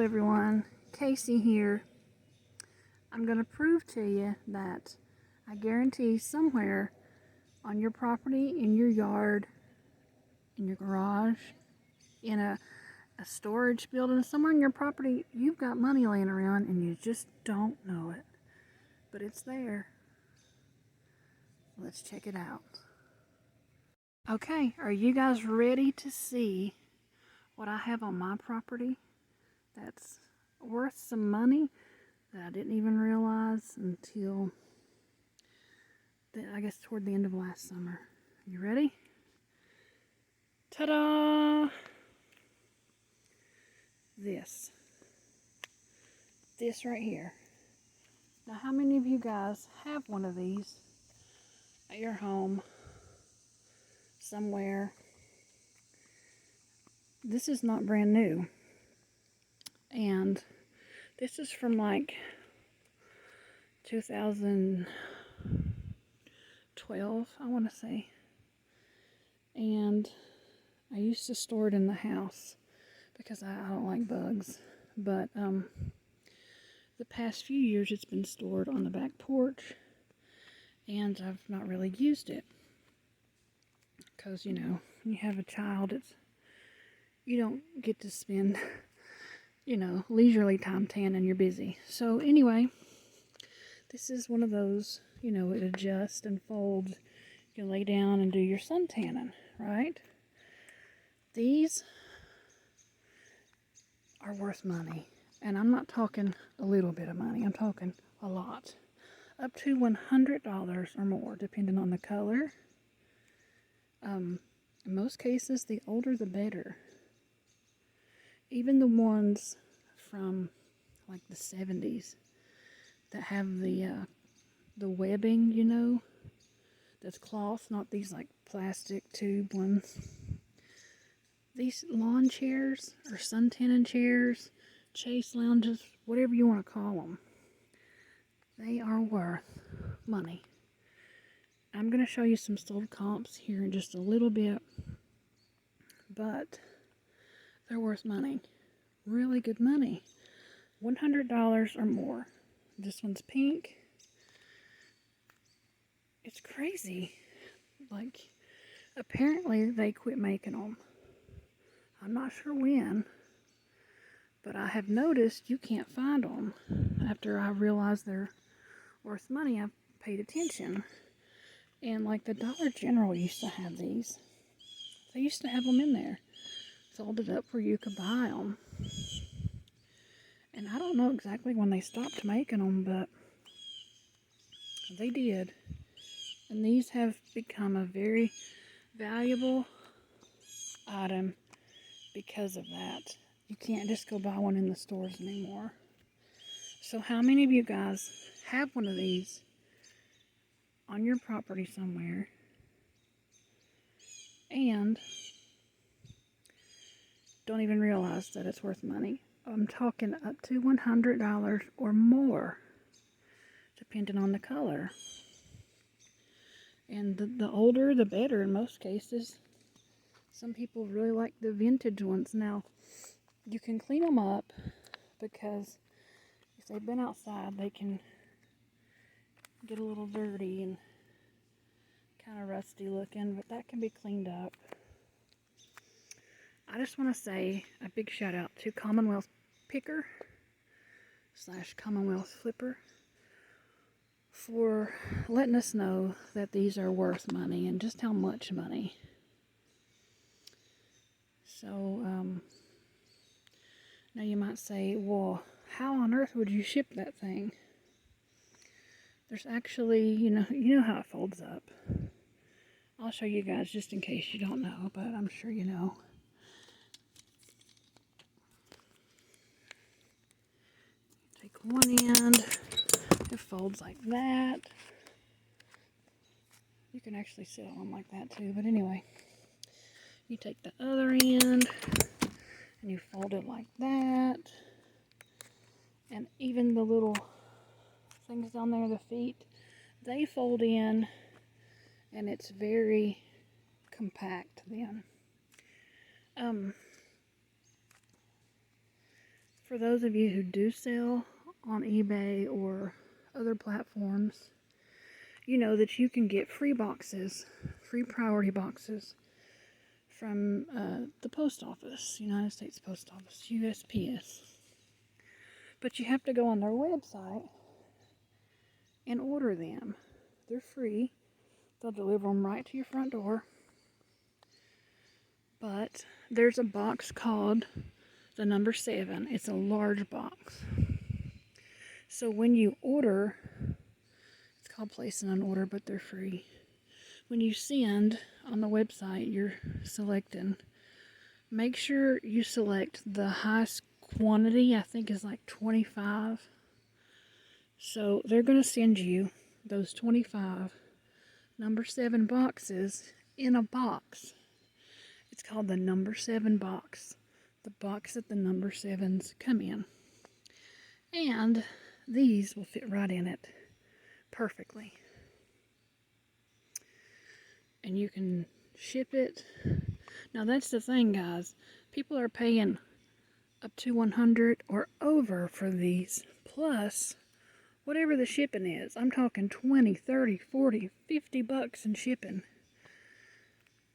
everyone, Casey here. I'm going to prove to you that I guarantee somewhere on your property, in your yard, in your garage, in a storage building, somewhere in your property, you've got money laying around and you just don't know it. But it's there. Let's check it out. Okay, are you guys ready to see what I have on my property that's worth some money that I didn't even realize until, I guess, toward the end of last summer? You ready? Ta-da! This right here. Now, how many of you guys have one of these at your home somewhere? This is not brand new, and this is from like 2012, I want to say, and I used to store it in the house because I don't like bugs, but the past few years it's been stored on the back porch, and I've not really used it because, you know, when you have a child, you don't get to spend, leisurely time tanning. You're busy. So anyway, this is one of those, it adjusts and folds. You can lay down and do your sun tanning, right? These are worth money. And I'm not talking a little bit of money. I'm talking a lot. Up to $100 or more, depending on the color. In most cases, the older the better. Even the ones from like the 70s that have the webbing, that's cloth, not these like plastic tube ones. These lawn chairs or sun tanning chairs, chase lounges, whatever you want to call them, they are worth money. I'm going to show you some sold comps here in just a little bit, but they're worth money. Really good money. $100 or more. This one's pink. It's crazy. Like, apparently they quit making them. I'm not sure when, but I have noticed you can't find them. After I realized they're worth money, I paid attention. And like the Dollar General used to have these. They used to have them in there, folded up where you could buy them. And I don't know exactly when they stopped making them, but they did. And these have become a very valuable item because of that. You can't just go buy one in the stores anymore. So how many of you guys have one of these on your property somewhere and don't even realize that it's worth money? I'm talking up to $100 or more, depending on the color. And the older, the better in most cases. Some people really like the vintage ones. Now, you can clean them up because if they've been outside, they can get a little dirty and kind of rusty looking, but that can be cleaned up. I just want to say a big shout out to Commonwealth Picker / Commonwealth Flipper for letting us know that these are worth money and just how much money. So, now you might say, well, how on earth would you ship that thing? There's actually, you know how it folds up. I'll show you guys just in case you don't know, but I'm sure you know. Take one end, it folds like that. You can actually sit on them like that too, but anyway. You take the other end, and you fold it like that. And even the little things down there, the feet, they fold in, and it's very compact then. For those of you who do sell on eBay or other platforms, you know that you can get free boxes, free priority boxes from the post office, United States Post Office, USPS. But you have to go on their website and order them. They're free. They'll deliver them right to your front door. But there's a box called the number 7. It's a large box. So when you order, it's called placing an order, but they're free. When you send on the website, you're selecting. Make sure you select the highest quantity. I think is like 25. So they're going to send you those 25 number 7 boxes in a box. It's called the number 7 box. The box that the number 7s come in. And these will fit right in it perfectly. And you can ship it. Now that's the thing, guys. People are paying up to $100 or over for these, plus whatever the shipping is. I'm talking 20, 30, 40, 50 bucks in shipping.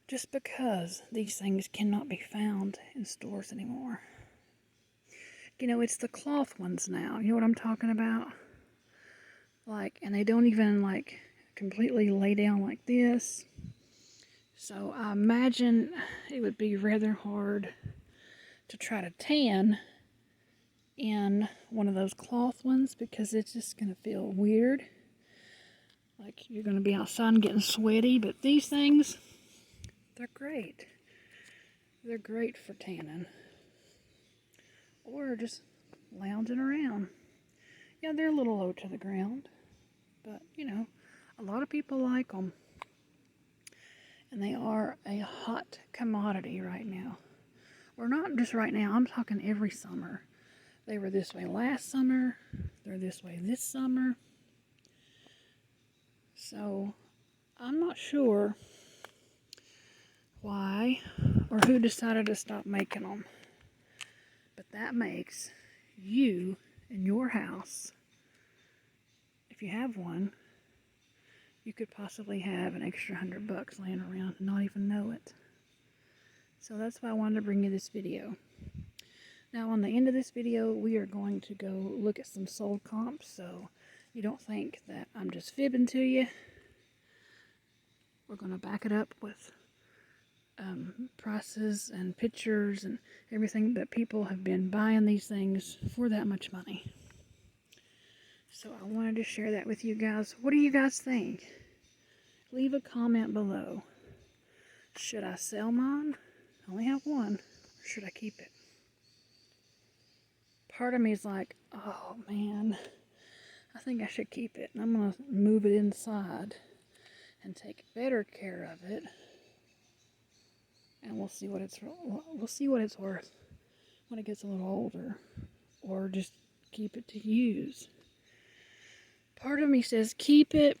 Just because these things cannot be found in stores anymore. You know, it's the cloth ones now. You know what I'm talking about? Like, and they don't even like completely lay down like this. So I imagine it would be rather hard to try to tan in one of those cloth ones because it's just going to feel weird. Like you're going to be outside and getting sweaty. But these things, they're great. They're great for tanning. Or just lounging around. Yeah, they're a little low to the ground. But, you know, a lot of people like them. And they are a hot commodity right now. Or not just right now, I'm talking every summer. They were this way last summer. They're this way this summer. So, I'm not sure why or who decided to stop making them. But that makes you in your house, if you have one, you could possibly have an extra $100 laying around and not even know it. So that's why I wanted to bring you this video. Now on the end of this video, we are going to go look at some sold comps, so you don't think that I'm just fibbing to you. We're going to back it up with prices and pictures and everything that people have been buying these things for that much money. So I wanted to share that with you guys. What do you guys think? Leave a comment below. Should I sell mine? I only have one. Or should I keep it? Part of me is like, oh man, I think I should keep it. And I'm going to move it inside and take better care of it. And we'll see what it's worth when it gets a little older, or just keep it to use. Part of me says keep it,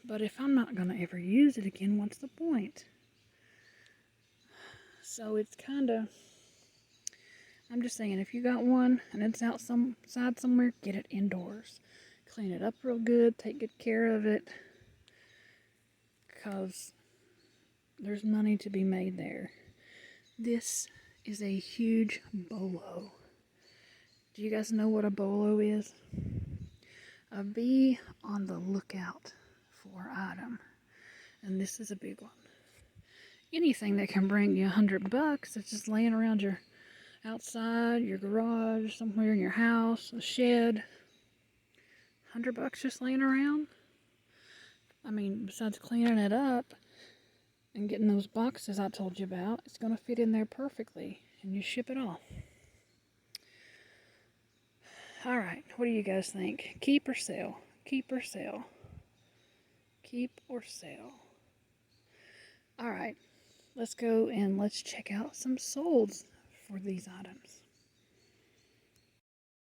but if I'm not going to ever use it again, what's the point? So it's kind of, I'm just saying, if you got one and it's outside somewhere, get it indoors. Clean it up real good, take good care of it, because there's money to be made there. This is a huge bolo. Do you guys know what a bolo is? Be on the lookout for item. And this is a big one. Anything that can bring you $100 that's just laying around your outside, your garage, somewhere in your house, a shed. $100 just laying around. I mean, besides cleaning it up and getting those boxes I told you about, it's going to fit in there perfectly, and you ship it off. Alright, what do you guys think? Keep or sell? Keep or sell? Keep or sell? Alright, let's go and let's check out some solds for these items.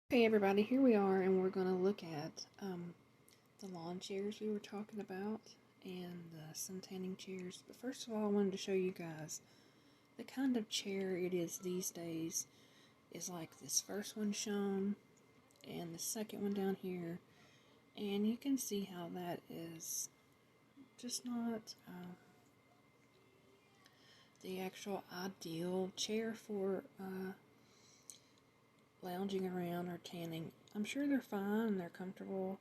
Okay everybody, here we are, and we're going to look at the lawn chairs we were talking about and the sun tanning chairs. But first of all, I wanted to show you guys the kind of chair it is these days is like this first one shown and the second one down here, and you can see how that is just not the actual ideal chair for lounging around or tanning. I'm sure they're fine and they're comfortable.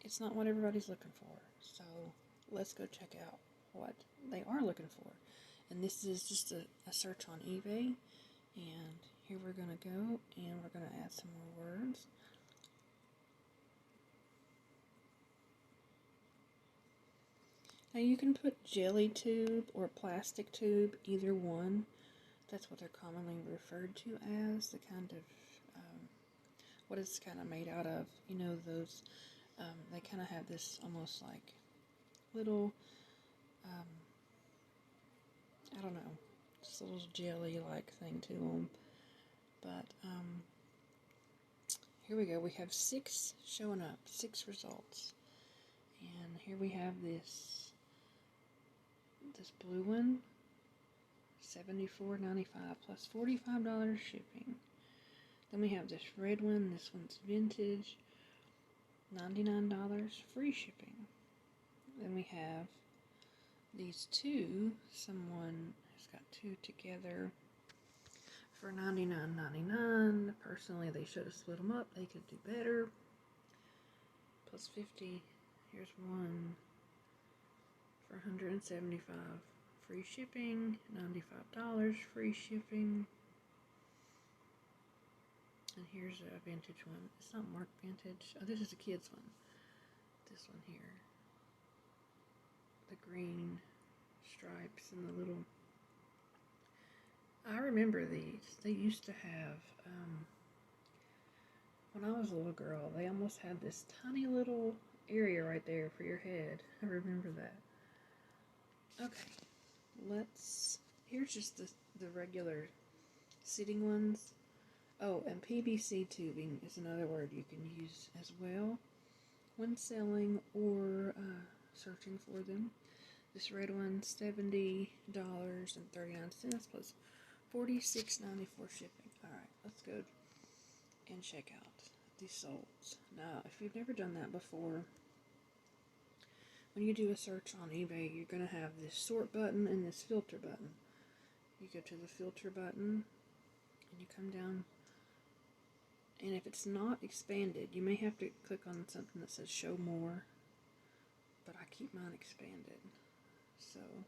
It's not what everybody's looking for. So let's go check out what they are looking for. And this is just a search on eBay. And here we're going to go and we're going to add some more words. Now you can put jelly tube or plastic tube, either one. That's what they're commonly referred to as, the kind of, what it's kind of made out of. You know, those, they kind of have this almost like little, I don't know, just a little jelly-like thing to them. But, here we go. We have 6 showing up, 6 results. And here we have this blue one, $74.95 plus $45 shipping. Then we have this red one. This one's vintage, $99 free shipping. Then we have these two. Someone has got 2 together for $99.99. Personally, they should have split them up. They could do better. Plus 50. Here's one for $175 free shipping. $95 free shipping. And here's a vintage one. It's not marked vintage. Oh, this is a kid's one. This one here. The green stripes and the little... I remember these. They used to have, when I was a little girl, they almost had this tiny little area right there for your head. I remember that. Okay, here's just the regular sitting ones. Oh, and PVC tubing is another word you can use as well when selling or searching for them. This red one, $70.39 plus $46.94 shipping. Alright, let's go and check out these solds. Now, if you've never done that before, when you do a search on eBay, you're going to have this sort button and this filter button. You go to the filter button and you come down, and if it's not expanded, you may have to click on something that says show more, but I keep mine expanded, so I'll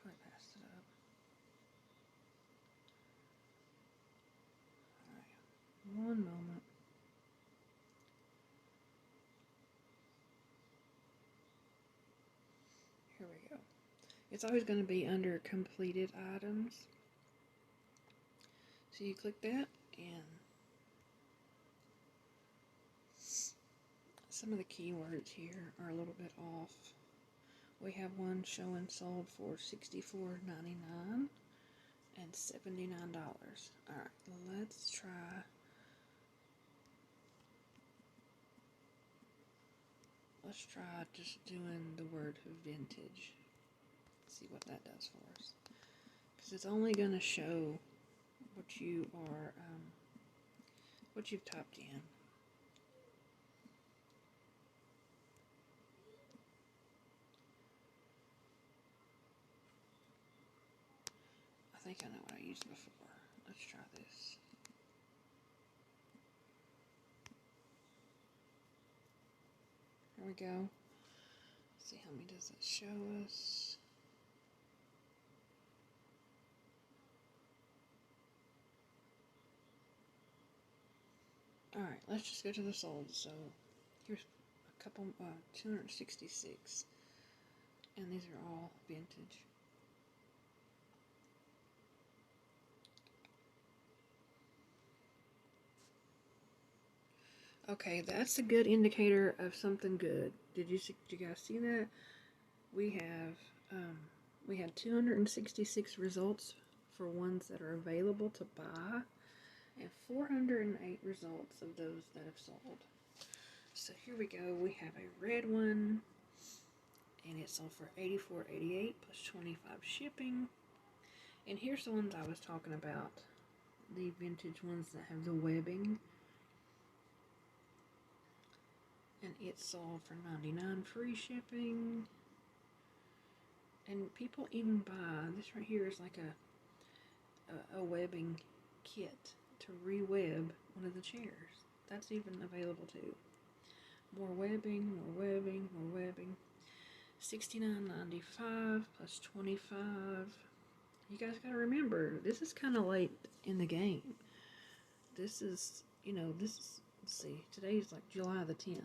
probably pass it up. Alright, one moment. Here we go. It's always going to be under completed items. So you click that, and some of the keywords here are a little bit off. We have one showing sold for $64.99 and $79. Alright, let's try just doing the word vintage. See what that does for us. Because it's only going to show what you are, what you've typed in. I think I know what I used before. Let's try this. There we go. Let's see how many does it show us. Alright, let's just go to the sold. So here's a couple, 266. And these are all vintage. Okay, that's a good indicator of something good. Did you guys see that? We had 266 results for ones that are available to buy, and 408 results of those that have sold. So here we go. We have a red one, and it sold for $84.88 plus $25 shipping. And here's the ones I was talking about. The vintage ones that have the webbing. And it's sold for $99 free shipping. And people even buy, this right here is like a webbing kit to re-web one of the chairs. That's even available too. More webbing, more webbing, more webbing. $69.95 plus $25. You guys gotta remember, this is kind of late in the game. This is, let's see, today's like July the 10th.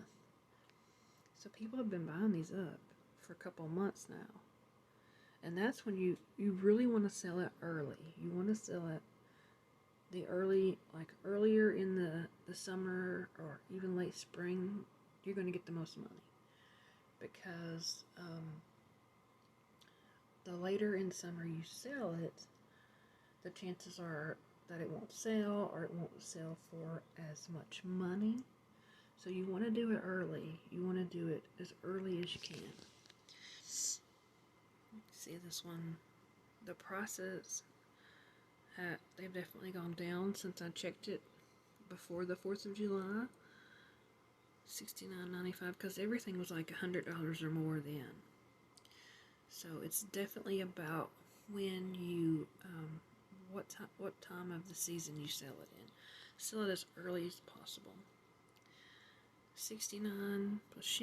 So people have been buying these up for a couple months now. And that's when you really want to sell it early. You want to sell it earlier in the summer or even late spring. You're going to get the most money. Because the later in summer you sell it, the chances are that it won't sell or it won't sell for as much money. So you want to do it early. You want to do it as early as you can. See this one, the prices, they've definitely gone down since I checked it before the 4th of July. $69.95 because everything was like $100 or more then. So it's definitely about when you, what time of the season you sell it in. Sell it as early as possible. $69 plus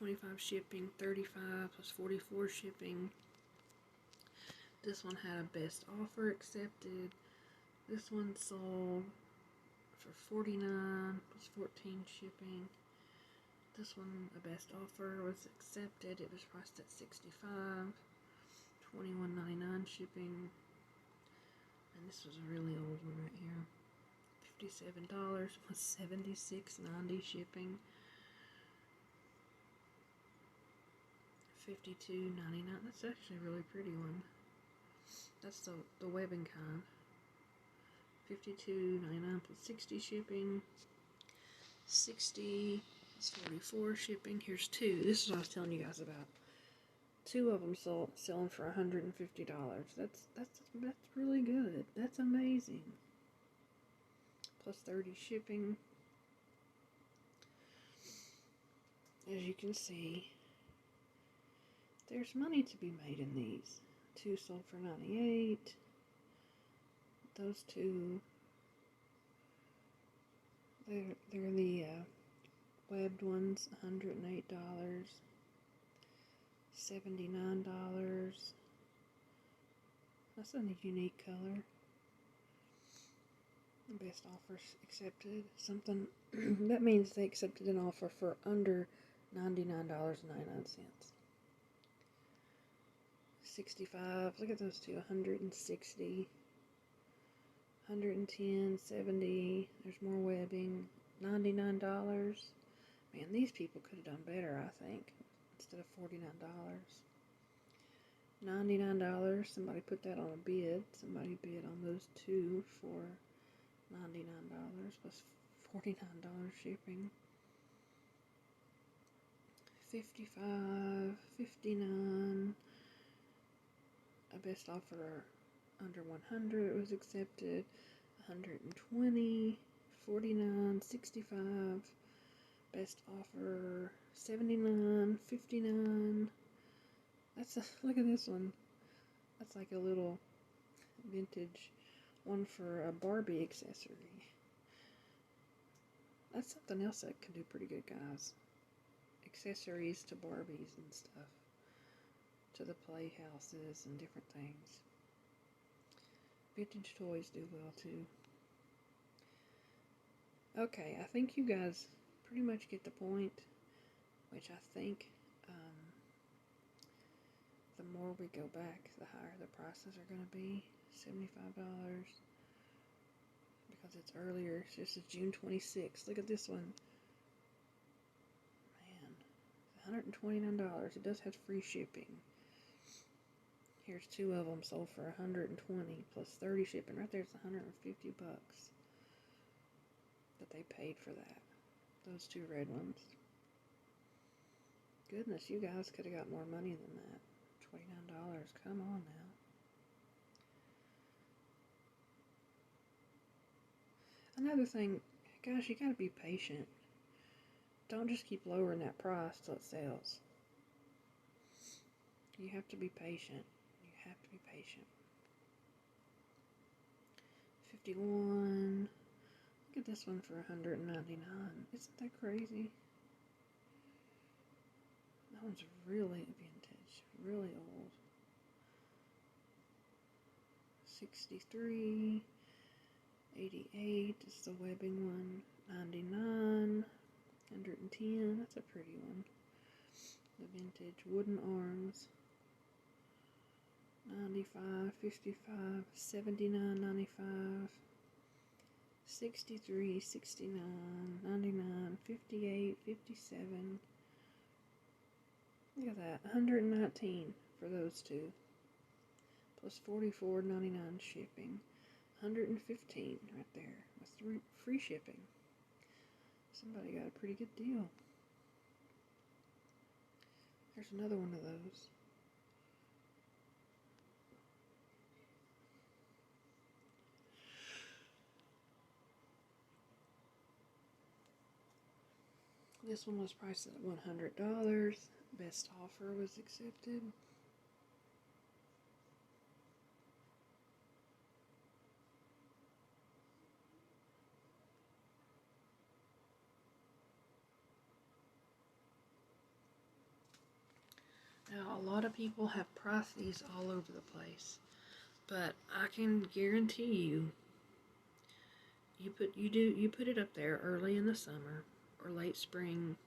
$25 shipping, $35 plus $44 shipping. This one had a best offer accepted. This one sold for $49 plus $14 shipping. This one, a best offer, was accepted. It was priced at $65, $21.99 shipping. And this was a really old one right here. $57 plus $76.90 shipping. $52.99. That's actually a really pretty one. That's the webbing kind. $52.99 plus $60 shipping. $60 plus $44 shipping. Here's two. This is what I was telling you guys about. Two of them selling for $150. That's really good. That's amazing. Plus $30 shipping. As you can see, there's money to be made in these. Two sold for $98. Those two, they're the webbed ones, $108. $79. That's a unique color. Best offers accepted. Something that means they accepted an offer for under $99.99. 65. Look at those two. 160. 110. 70. There's more webbing. $99. Man, these people could have done better, I think. Instead of $49. $99. Somebody put that on a bid. Somebody bid on those two for $99 plus $49 shipping. 55, 59. A best offer under 100 was accepted. 120, 49, 65. Best offer 79, 59. Look at this one. That's like a little vintage one for a Barbie accessory. That's something else that can do pretty good, guys. Accessories to Barbies and stuff. To the playhouses and different things. Vintage toys do well too. Okay, I think you guys pretty much get the point, which I think the more we go back, the higher the prices are going to be. $75 because it's earlier. This is June 26th. Look at this one. Man, $129. It does have free shipping. Here's two of them sold for $120 plus $30 shipping. Right there's $150 that they paid for that. Those two red ones. Goodness, you guys could have got more money than that. $29. Come on now. Another thing, guys, you gotta be patient. Don't just keep lowering that price till it sells. You have to be patient. You have to be patient. 51. Look at this one for $199. Isn't that crazy? That one's really vintage, really old. 63. 88 is the webbing one. 99. 110. That's a pretty one. The vintage wooden arms. 95, 55, 79, 95, 63, 69, 99, 58, 57. Look at that, 119 for those two. Plus $44.99 shipping. 115 right there with free shipping. Somebody got a pretty good deal. There's another one of those. This one was priced at $100. Best offer was accepted. Now, a lot of people have priced these all over the place, but I can guarantee you, you put it up there early in the summer or late spring,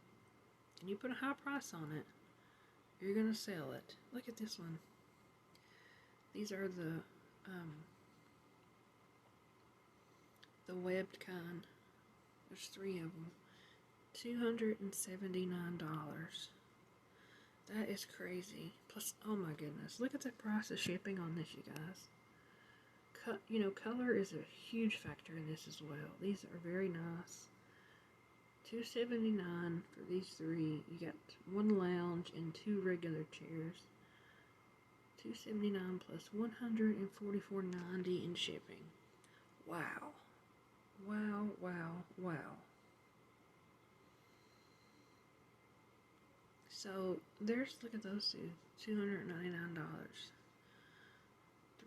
and you put a high price on it, you're gonna sell it. Look at this one. These are the webbed kind. There's 3 of them. $279. That is crazy. Plus, oh my goodness, look at the price of shipping on this, you guys. Color is a huge factor in this as well. These are very nice. $279 for these 3. You got 1 lounge and 2 regular chairs. $279 plus $144.90 in shipping. Wow. Wow, wow, wow. So look at those two. $299.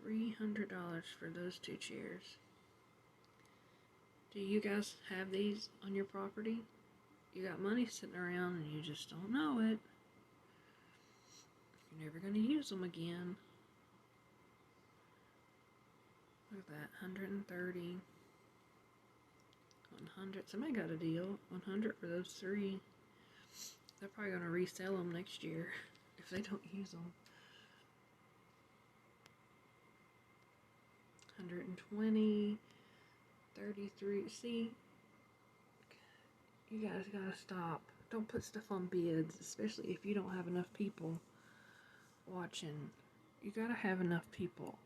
$300 for those 2 chairs. Do you guys have these on your property? You got money sitting around and you just don't know it. You're never going to use them again. Look at that, 130. 100. Somebody got a deal. 100 for those 3. They're probably going to resell them next year if they don't use them. 120. 33. See, you guys gotta stop. Don't put stuff on bids, especially if you don't have enough people watching. You gotta have enough people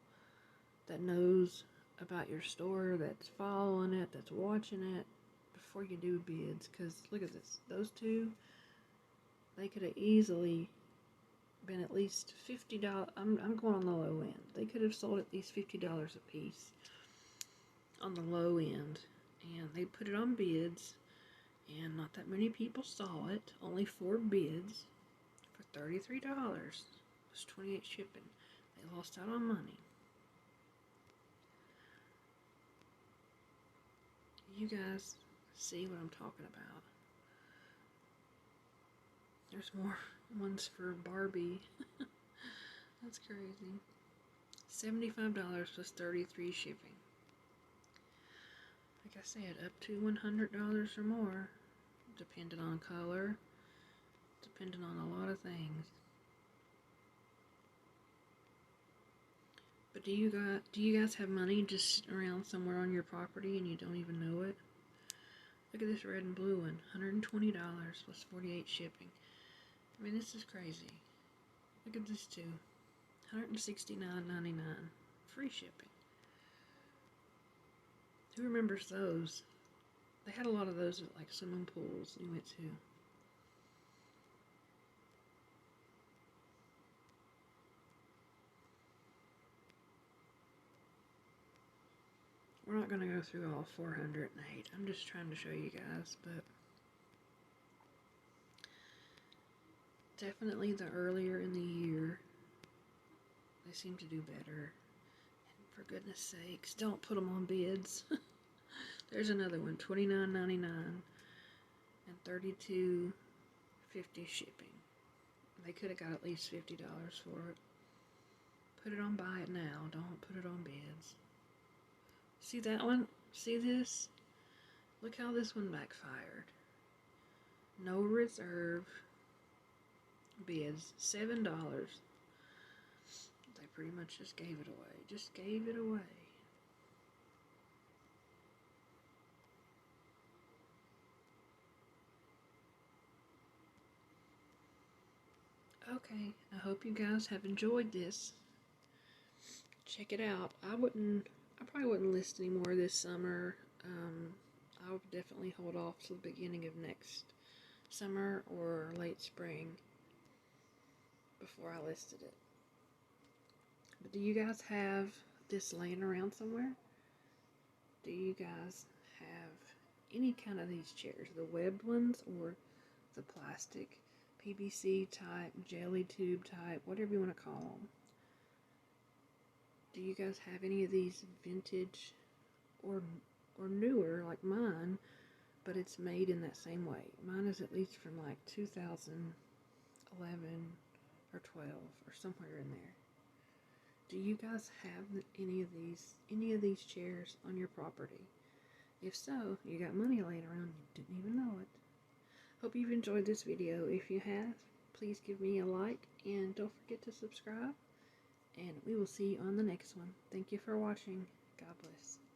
that knows about your store, that's following it, that's watching it before you do bids. Because look at this. Those 2, they could have easily been at least $50. I'm going on the low end. They could have sold at least $50 a piece on the low end, and they put it on bids, and not that many people saw it. Only 4 bids for $33. Plus 28 shipping. They lost out on money. You guys see what I'm talking about. There's more ones for Barbie. That's crazy. $75 plus 33 shipping. Like I said, up to $100 or more, depending on color, depending on a lot of things. But do you guys have money just sitting around somewhere on your property and you don't even know it? Look at this red and blue one, $120 plus 48 shipping. I mean, this is crazy. Look at this too, $169.99, free shipping. Who remembers those? They had a lot of those at like swimming pools you went to. What we're not going to go through all 408. I'm just trying to show you guys, but definitely the earlier in the year, they seem to do better. And for goodness sakes, don't put them on bids. There's another one, $29.99 and $32.50 shipping. They could have got at least $50 for it. Put it on buy it now. Don't put it on bids. See that one? See this? Look how this one backfired. No reserve. Bids. $7. They pretty much just gave it away. Just gave it away. Okay, I hope you guys have enjoyed this. Check it out. I probably wouldn't list any more this summer. I would definitely hold off till the beginning of next summer or late spring before I listed it. But do you guys have this laying around somewhere? Do you guys have any kind of these chairs? The webbed ones or the plastic, PVC type, jelly tube type, whatever you want to call them? Do you guys have any of these vintage or newer like mine, but it's made in that same way? Mine is at least from like 2011 or 12 or somewhere in there. Do you guys have any of these chairs on your property? If so, you got money laying around, you didn't even know it. Hope you've enjoyed this video. If you have, please give me a like and don't forget to subscribe. And we will see you on the next one. Thank you for watching. God bless.